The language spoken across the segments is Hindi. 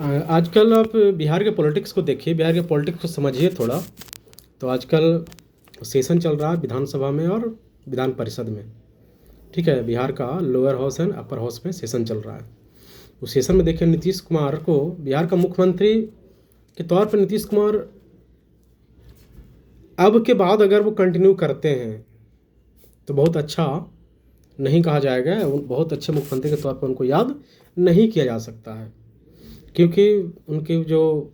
आजकल आप बिहार के पॉलिटिक्स को देखिए, बिहार के पॉलिटिक्स को समझिए थोड़ा। तो आजकल सेशन चल रहा है विधानसभा में और विधान परिषद में। ठीक है, बिहार का lower house and upper house में सेशन चल रहा है। उस सेशन में देखिए नीतीश कुमार को बिहार का मुख्यमंत्री के तौर पर नीतीश कुमार अब के बाद अगर वो कंटिन्यू करते हैं तो बहुत अच्छा नहीं कहा जाएगा। बहुत अच्छे मुख्यमंत्री के तौर पर उनको याद नहीं किया जा सकता है, क्योंकि उनके जो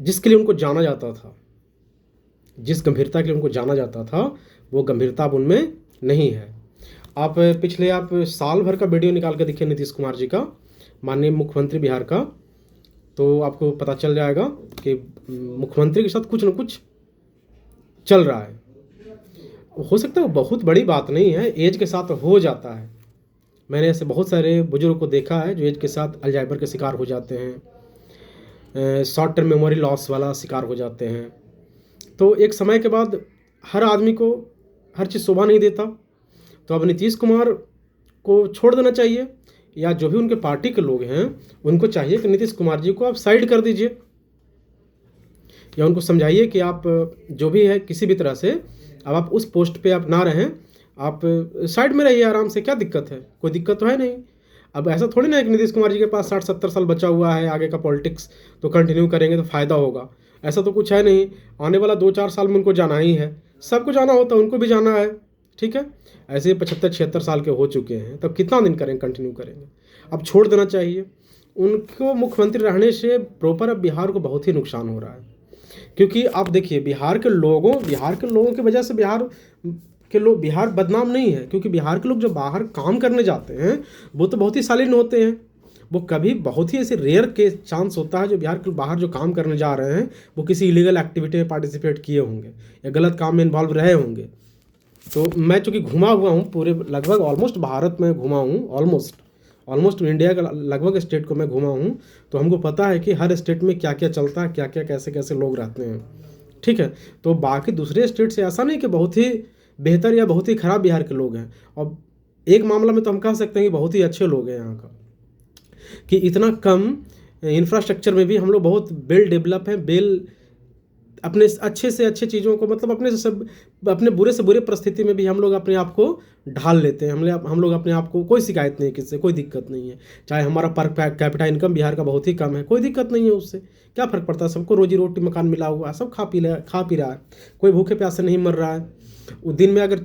जिसके लिए उनको जाना जाता था, जिस गंभीरता के लिए उनको जाना जाता था, वो गंभीरता अब उनमें नहीं है। आप साल भर का वीडियो निकाल के देखिए नीतीश कुमार जी का, माननीय मुख्यमंत्री बिहार का, तो आपको पता चल जाएगा कि मुख्यमंत्री के साथ कुछ न कुछ चल रहा है। हो सकता है वो बहुत बड़ी बात नहीं है, एज के साथ हो जाता है। मैंने ऐसे बहुत सारे बुजुर्गों को देखा है जो एज के साथ अल्जाइमर के शिकार हो जाते हैं, शॉर्ट टर्म मेमोरी लॉस वाला शिकार हो जाते हैं। तो एक समय के बाद हर आदमी को हर चीज़ शोभा नहीं देता। तो अब नीतीश कुमार को छोड़ देना चाहिए, या जो भी उनके पार्टी के लोग हैं उनको चाहिए कि नीतीश कुमार जी को आप साइड कर दीजिए, या उनको समझाइए कि आप जो भी है किसी भी तरह से अब आप उस पोस्ट पे आप ना रहें, आप साइड में रहिए आराम से। क्या दिक्कत है? कोई दिक्कत तो है नहीं। अब ऐसा थोड़ी ना है कि नीतीश कुमार जी के पास 60-70 साल बचा हुआ है, आगे का पॉलिटिक्स तो कंटिन्यू करेंगे तो फ़ायदा होगा, ऐसा तो कुछ है नहीं। आने वाला 2-4 साल में उनको जाना ही है, सबको जाना होता है, उनको भी जाना है। ठीक है, ऐसे 75-76 साल के हो चुके हैं, तब कितना दिन करेंगे, कंटिन्यू करेंगे? अब छोड़ देना चाहिए उनको। मुख्यमंत्री रहने से प्रॉपर अब बिहार को बहुत ही नुकसान हो रहा है, क्योंकि आप देखिए बिहार के लोगों की वजह से बिहार बदनाम नहीं है। क्योंकि बिहार के लोग जब बाहर काम करने जाते हैं वो तो बहुत ही शालीन होते हैं। वो कभी बहुत ही ऐसे रेयर के चांस होता है जो बिहार के बाहर जो काम करने जा रहे हैं वो किसी इलीगल एक्टिविटी में पार्टिसिपेट किए होंगे या गलत काम में इन्वॉल्व रहे होंगे। तो मैं चूँकि घुमा हुआ हूँ पूरे लगभग ऑलमोस्ट भारत में घुमा हूँ, ऑलमोस्ट इंडिया का लगभग स्टेट को मैं घुमा हूँ, तो हमको पता है कि हर स्टेट में क्या क्या चलता है, क्या क्या कैसे कैसे लोग रहते हैं। ठीक है, तो बाकी दूसरे स्टेट से ऐसा नहीं कि बहुत ही बेहतर या बहुत ही ख़राब बिहार के लोग हैं। और एक मामला में तो हम कह सकते हैं कि बहुत ही अच्छे लोग हैं यहाँ का, कि इतना कम इंफ्रास्ट्रक्चर में भी हम लोग बहुत वेल डेवलप हैं, अपने अच्छे से अच्छे चीज़ों को, मतलब अपने बुरे से बुरे परिस्थिति में भी हम लोग अपने आप को ढाल लेते हैं। हम लोग अपने आप को, कोई शिकायत नहीं है किससे, कोई दिक्कत नहीं है। चाहे हमारा पर कैपिटा इनकम बिहार का बहुत ही कम है, कोई दिक्कत नहीं है, उससे क्या फ़र्क पड़ता है? सबको रोजी रोटी मकान मिला हुआ है, सब खा पी रहा है, कोई भूखे प्यासे नहीं मर रहा है। वो दिन में अगर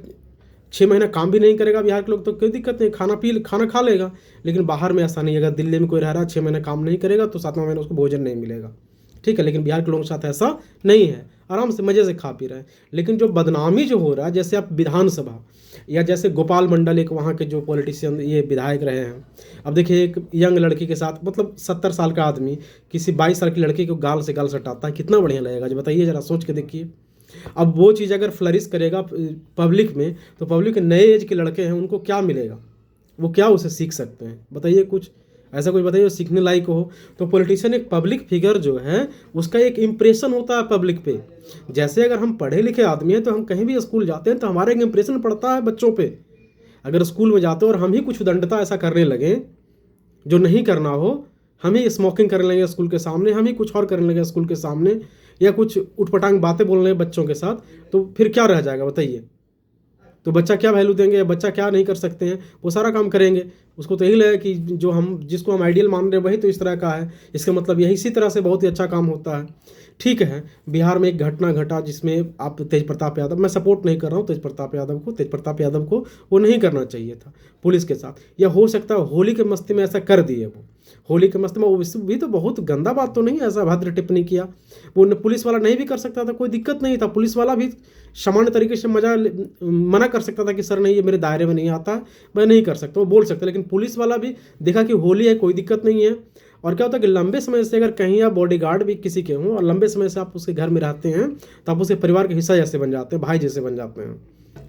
6 महीना काम भी नहीं करेगा बिहार के लोग तो कोई दिक्कत नहीं, खाना खा लेगा। लेकिन बाहर में ऐसा नहीं, अगर दिल्ली में कोई रह रहा है 6 महीना काम नहीं करेगा तो 7वां महीना उसको भोजन नहीं मिलेगा। ठीक है, लेकिन बिहार के लोगों के साथ ऐसा नहीं है, आराम से मज़े से खा पी रहे हैं। लेकिन जो बदनामी जो हो रहा है, जैसे आप विधानसभा या जैसे गोपाल मंडल, एक वहाँ के जो पॉलिटिशियन ये विधायक रहे हैं, अब देखिए एक यंग लड़की के साथ, मतलब 70 साल का आदमी किसी 22 साल की लड़की को गाल से गाल सटाता है, कितना बढ़िया लगेगा? जो बताइए ज़रा, सोच के देखिए। अब वो चीज़ अगर फ्लरिश करेगा पब्लिक में, तो पब्लिक के नए एज के लड़के हैं उनको क्या मिलेगा? वो क्या उसे सीख सकते हैं? बताइए कुछ ऐसा कुछ बताइए सीखने लायक हो। तो पॉलिटिशियन एक पब्लिक फिगर जो है उसका एक इम्प्रेशन होता है पब्लिक पे। जैसे अगर हम पढ़े लिखे आदमी हैं तो हम कहीं भी स्कूल जाते हैं तो हमारा एक इम्प्रेशन पड़ता है बच्चों पे। अगर स्कूल में जाते हो और हम ही कुछ उदंडता ऐसा करने लगें जो नहीं करना हो, हम ही स्मोकिंग करने लगे स्कूल के सामने, हम ही कुछ और करने लगे स्कूल के सामने, या कुछ उटपटांग बातें बोलने बच्चों के साथ, तो फिर क्या रह जाएगा बताइए? तो बच्चा क्या वैल्यू देंगे, या बच्चा क्या नहीं कर सकते हैं? वो सारा काम करेंगे। उसको तो यही लगेगा कि जिसको हम आइडियल मान रहे हैं वही तो इस तरह का है, इसका मतलब यही इसी तरह से बहुत ही अच्छा काम होता है। ठीक है, बिहार में एक घटना घटा जिसमें आप तेज प्रताप यादव, मैं सपोर्ट नहीं कर रहा हूँ तेज प्रताप यादव को वो नहीं करना चाहिए था पुलिस के साथ, या हो सकता है होली के मस्ती में ऐसा कर दिए। वो होली के मस्ती में वो भी तो बहुत गंदा बात तो नहीं, ऐसा भद्र टिप्पणी किया। वो पुलिस वाला नहीं भी कर सकता था, कोई दिक्कत नहीं था। पुलिस वाला भी सामान्य तरीके से मना कर सकता था कि सर नहीं, ये मेरे दायरे में नहीं आता, मैं नहीं कर सकता, वो बोल सकता। लेकिन पुलिस वाला भी देखा कि होली है, कोई दिक्कत नहीं है। और क्या होता है कि लंबे समय से अगर कहीं आप बॉडीगार्ड भी किसी के हों और लंबे समय से आप उसके घर में रहते हैं तो आप उसके परिवार के हिस्सा जैसे बन जाते हैं, भाई जैसे बन जाते हैं।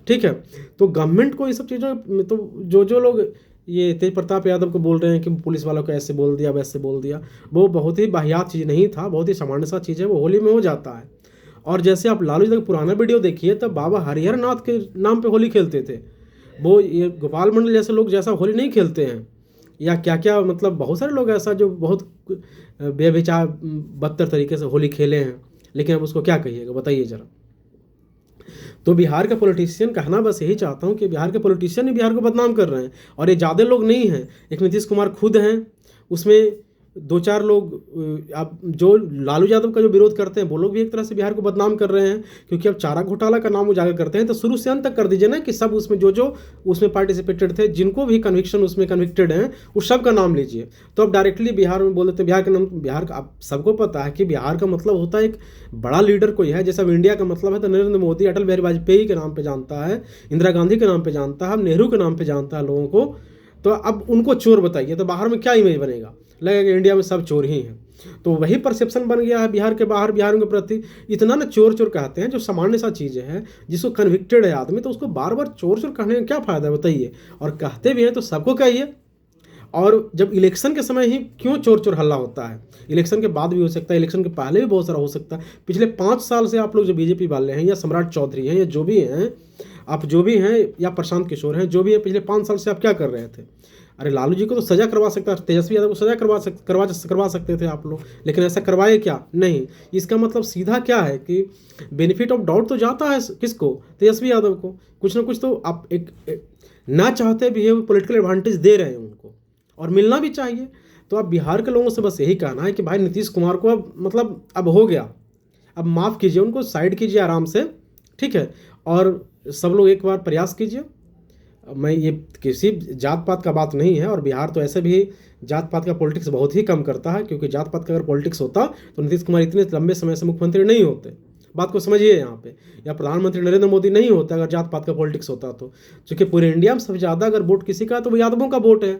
ठीक है, तो गवर्नमेंट को ये सब चीज़ों, तो जो लोग ये तेज प्रताप यादव को बोल रहे हैं कि पुलिस वालों को ऐसे बोल दिया वैसे बोल दिया, वो बहुत ही वाहियात चीज़ नहीं था, बहुत ही सामान्य सा चीज़ है, वो होली में हो जाता है। और जैसे आप लालू जी का पुराना वीडियो देखिए तब बाबा हरिहर नाथ के नाम पे होली खेलते थे। वो ये गोपाल मंडल जैसे लोग जैसा होली नहीं खेलते हैं, या क्या क्या, मतलब बहुत सारे लोग ऐसा जो बहुत बेविचार बदतर तरीके से होली खेले हैं, लेकिन अब उसको क्या कहिएगा बताइए ज़रा। तो बिहार का पॉलिटिशियन कहना बस यही चाहता हूँ कि बिहार के पॉलिटिशियन ही बिहार को बदनाम कर रहे हैं, और ये ज़्यादा लोग नहीं हैं। एक नीतीश कुमार खुद हैं, उसमें 2-4 लोग अब जो लालू यादव का जो विरोध करते हैं वो लोग भी एक तरह से बिहार को बदनाम कर रहे हैं, क्योंकि अब चारा घोटाला का नाम उजागर करते हैं तो शुरू से अंत तक कर दीजिए ना कि सब उसमें जो उसमें पार्टिसिपेटेड थे, जिनको भी कन्विक्शन उसमें कन्विक्टेड हैं, उस सब का नाम लीजिए। तो अब डायरेक्टली बिहार में बोल देते हैं बिहार का नाम। बिहार का अब सबको पता है कि बिहार का मतलब होता है एक बड़ा लीडर कोई है। जैसा इंडिया का मतलब है तो नरेंद्र मोदी अटल बिहारी वाजपेयी के नाम पर जानता है, इंदिरा गांधी के नाम पर जानता है, नेहरू के नाम पर जानता है लोगों को। तो अब उनको चोर बताइए तो बाहर में क्या इमेज बनेगा, लगेगा कि इंडिया में सब चोर ही हैं। तो वही परसेप्शन बन गया है बिहार के बाहर, बिहार के प्रति इतना ना चोर चोर कहते हैं, जो सामान्य सा चीज़ें हैं, जिसको कन्विक्टेड है आदमी, तो उसको बार बार चोर चोर कहने का क्या फ़ायदा है बताइए। और कहते भी हैं तो सबको कहिए। और जब इलेक्शन के समय ही क्यों चोर चोर हल्ला होता है, इलेक्शन के बाद भी हो सकता है, इलेक्शन के पहले भी बहुत सारा हो सकता है। पिछले 5 साल से आप लोग जो बीजेपी वाले हैं, या सम्राट चौधरी हैं, या जो भी हैं, आप जो भी हैं, या प्रशांत किशोर हैं, जो भी है, पिछले 5 साल से आप क्या कर रहे थे। अरे लालू जी को तो सजा करवा सकता है, तेजस्वी यादव को सजा करवा सकते थे आप लोग, लेकिन ऐसा करवाए क्या? नहीं। इसका मतलब सीधा क्या है कि बेनिफिट ऑफ डाउट तो जाता है किसको? तेजस्वी यादव को। कुछ ना कुछ तो आप एक ना चाहते भी है पॉलिटिकल एडवांटेज दे रहे हैं उनको, और मिलना भी चाहिए। तो अब बिहार के लोगों से बस यही कहना है कि भाई नीतीश कुमार को अब मतलब अब हो गया, अब माफ़ कीजिए, उनको साइड कीजिए आराम से, ठीक है। और सब लोग एक बार प्रयास कीजिए। मैं ये किसी जात पात का बात नहीं है, और बिहार तो ऐसे भी जात पात का पॉलिटिक्स बहुत ही कम करता है, क्योंकि जात पात का अगर पॉलिटिक्स होता तो नीतीश कुमार इतने लंबे समय से मुख्यमंत्री नहीं होते। बात को समझिए यहाँ पे, या प्रधानमंत्री नरेंद्र मोदी नहीं होता अगर जात पात का पॉलिटिक्स होता तो। क्योंकि पूरे इंडिया में सबसे ज़्यादा अगर वोट किसी का है तो वो यादवों का वोट है,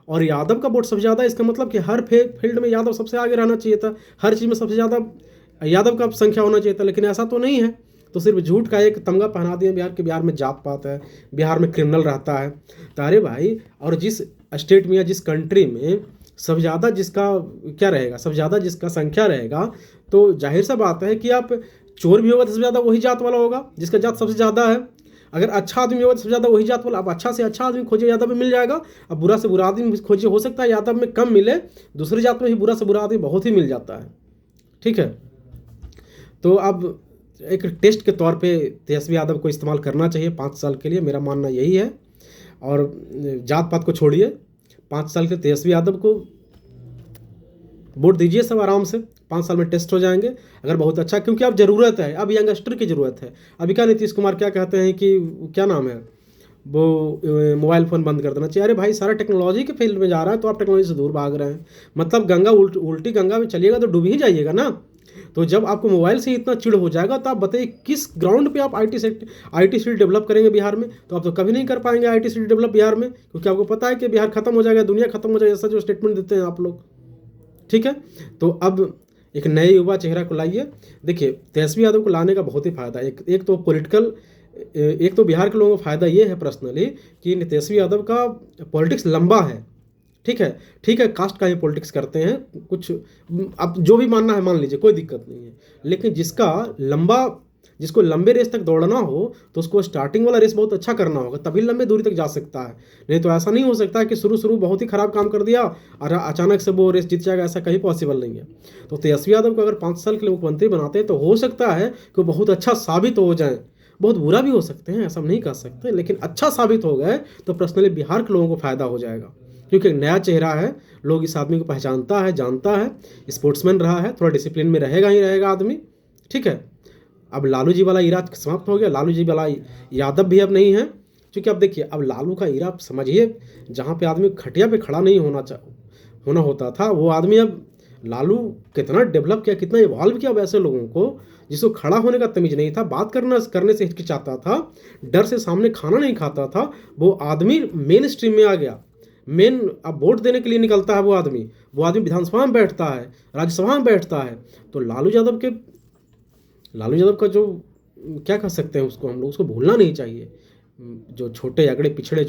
और यादव का वोट सबसे ज़्यादा, इसका मतलब कि हर फील्ड में यादव सबसे आगे रहना चाहिए था, हर चीज़ में सबसे ज़्यादा यादव का संख्या होना चाहिए था, लेकिन ऐसा तो नहीं है। तो सिर्फ झूठ का एक तमगा पहना दिया बिहार के, बिहार में जात पात है, बिहार में क्रिमिनल रहता है। तो अरे भाई, और जिस स्टेट में या जिस कंट्री में सबसे ज़्यादा जिसका क्या रहेगा, सबसे ज़्यादा जिसका संख्या रहेगा, तो जाहिर सा बात है कि आप चोर भी होगा तो सबसे ज़्यादा वही जात वाला होगा जिसका जात सबसे ज़्यादा है। अगर अच्छा आदमी होगा तो सबसे ज़्यादा वही जात वाला। अब अच्छा से अच्छा आदमी खोजे यादव में मिल जाएगा, अब बुरा से बुरा आदमी खोजे, हो सकता है यादव में कम मिले, दूसरी जात में ही बुरा से बुरा आदमी बहुत ही मिल जाता है, ठीक है। तो अब एक टेस्ट के तौर पे तेजस्वी यादव को इस्तेमाल करना चाहिए 5 साल के लिए, मेरा मानना यही है। और जात पात को छोड़िए, 5 साल के तेजस्वी यादव को वोट दीजिए सब आराम से, 5 साल में टेस्ट हो जाएंगे अगर बहुत अच्छा, क्योंकि अब ज़रूरत है, अब यंगस्टर की ज़रूरत है। अभी क्या नीतीश कुमार क्या कहते हैं कि क्या नाम है वो, मोबाइल फ़ोन बंद कर देना चाहिए। अरे भाई, सारा टेक्नोलॉजी के फील्ड में जा रहा है तो आप टेक्नोलॉजी से दूर भाग रहे हैं। मतलब गंगा उल्टी गंगा में चलिएगा तो डूब ही जाइएगा ना। तो जब आपको मोबाइल से इतना चिढ़ हो जाएगा तो आप बताइए किस ग्राउंड पे आप आईटी सिटी डेवलप करेंगे बिहार में? तो आप तो कभी नहीं कर पाएंगे आईटी सिटी डेवलप बिहार में, क्योंकि आपको पता है कि बिहार खत्म हो जाएगा, दुनिया खत्म हो जाएगा, ऐसा जो स्टेटमेंट देते हैं आप लोग, ठीक है। तो अब एक नए युवा चेहरा को लाइए। देखिए, तेजस्वी यादव को लाने का बहुत ही फायदा है। एक तो पॉलिटिकल, एक तो बिहार के लोगों को फायदा ये है पर्सनली कि तेजस्वी यादव का पॉलिटिक्स लंबा है, ठीक है, कास्ट का ही पॉलिटिक्स करते हैं कुछ, अब जो भी मानना है मान लीजिए, कोई दिक्कत नहीं है। लेकिन जिसको लंबे रेस तक दौड़ना हो तो उसको स्टार्टिंग वाला रेस बहुत अच्छा करना होगा, तभी लंबे दूरी तक जा सकता है। नहीं तो ऐसा नहीं हो सकता है कि शुरू बहुत ही खराब काम कर दिया और अचानक से वो रेस जीत जाएगा, ऐसा कहीं पॉसिबल नहीं है। तो तेजस्वी यादव को अगर 5 साल के लिए मुख्यमंत्री बनाते हैं तो हो सकता है कि वो बहुत अच्छा साबित हो जाए, बहुत बुरा भी हो सकते हैं, ऐसा नहीं कह सकते, लेकिन अच्छा साबित हो गए तो पर्सनली बिहार के लोगों को फायदा हो जाएगा, क्योंकि एक नया चेहरा है, लोग इस आदमी को पहचानता है, जानता है, स्पोर्ट्समैन रहा है, थोड़ा डिसिप्लिन में रहेगा ही रहेगा आदमी, ठीक है। अब लालू जी वाला इरा समाप्त हो गया, लालू जी वाला यादव भी अब नहीं है, क्योंकि अब देखिए, अब लालू का इरा समझिए, जहाँ पे आदमी खटिया पे खड़ा नहीं होना होता था, वो आदमी अब लालू कितना डेवलप किया, कितना इवॉल्व किया वैसे लोगों को, जिसको खड़ा होने का तमीज नहीं था, बात करने से हिचकिचाता था, डर से सामने खाना नहीं खाता था, वो आदमी मेन स्ट्रीम में आ गया। अब वोट देने के लिए निकलता है वो आदमी विधानसभा में बैठता है, राज्यसभा में बैठता है। तो लालू यादव का जो क्या कह सकते हैं, उसको हम लोग उसको भूलना नहीं चाहिए। जो छोटे अगड़े पिछड़े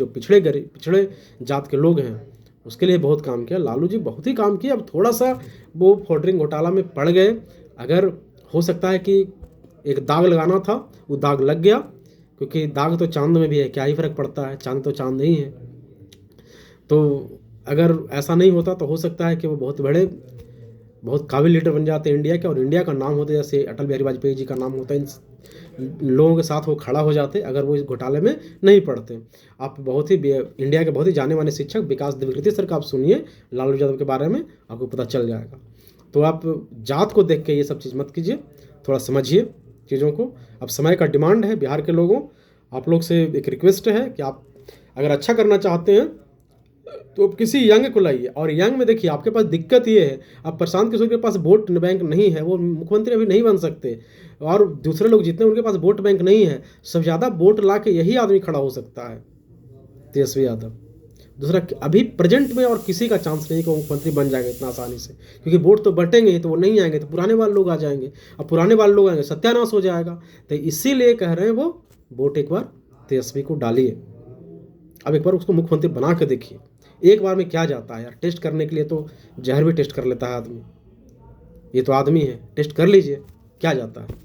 जात के लोग हैं, उसके लिए बहुत काम किया लालू जी, बहुत ही काम किया। अब थोड़ा सा वो फॉर्डरिंग घोटाला में पड़ गए, अगर हो सकता है कि एक दाग लगाना था, वो दाग लग गया, क्योंकि दाग तो चांद में भी है, क्या ही फर्क पड़ता है, चांद तो चांद नहीं है। तो अगर ऐसा नहीं होता तो हो सकता है कि वो बहुत काबिल लीडर बन जाते इंडिया के, और इंडिया का नाम होता जैसे अटल बिहारी वाजपेयी जी का नाम होता है, इन लोगों के साथ वो खड़ा हो जाते अगर वो इस घोटाले में नहीं पड़ते। आप इंडिया के बहुत ही जाने माने शिक्षक विकास द्विवेदी सर का आप सुनिए लालू यादव के बारे में, आपको पता चल जाएगा। तो आप जात को देख के ये सब चीज़ मत कीजिए, थोड़ा समझिए चीज़ों को। अब समय का डिमांड है बिहार के लोगों, आप लोग से एक रिक्वेस्ट है कि आप अगर अच्छा करना चाहते हैं तो आप किसी यंग को लाइए। और यंग में देखिए आपके पास दिक्कत ये है, अब प्रशांत किशोर के पास वोट बैंक नहीं है, वो मुख्यमंत्री अभी नहीं बन सकते, और दूसरे लोग जितने उनके पास वोट बैंक नहीं है, सब ज़्यादा वोट ला के यही आदमी खड़ा हो सकता है, तेजस्वी यादव। दूसरा, अभी प्रेजेंट में और किसी का चांस नहीं कि वो मुख्यमंत्री बन जाएंगे इतना आसानी से, क्योंकि वोट तो बटेंगे ही, तो वो नहीं आएंगे तो पुराने वाले लोग आ जाएंगे, अब पुराने वाले लोग आएंगे सत्यानाश हो जाएगा। तो इसीलिए कह रहे हैं वो वोट एक बार तेजस्वी को डालिए। अब एक बार उसको मुख्यमंत्री बना के देखिए, एक बार में क्या जाता है यार। टेस्ट करने के लिए तो जहर भी टेस्ट कर लेता है आदमी, ये तो आदमी है, टेस्ट कर लीजिए क्या जाता है।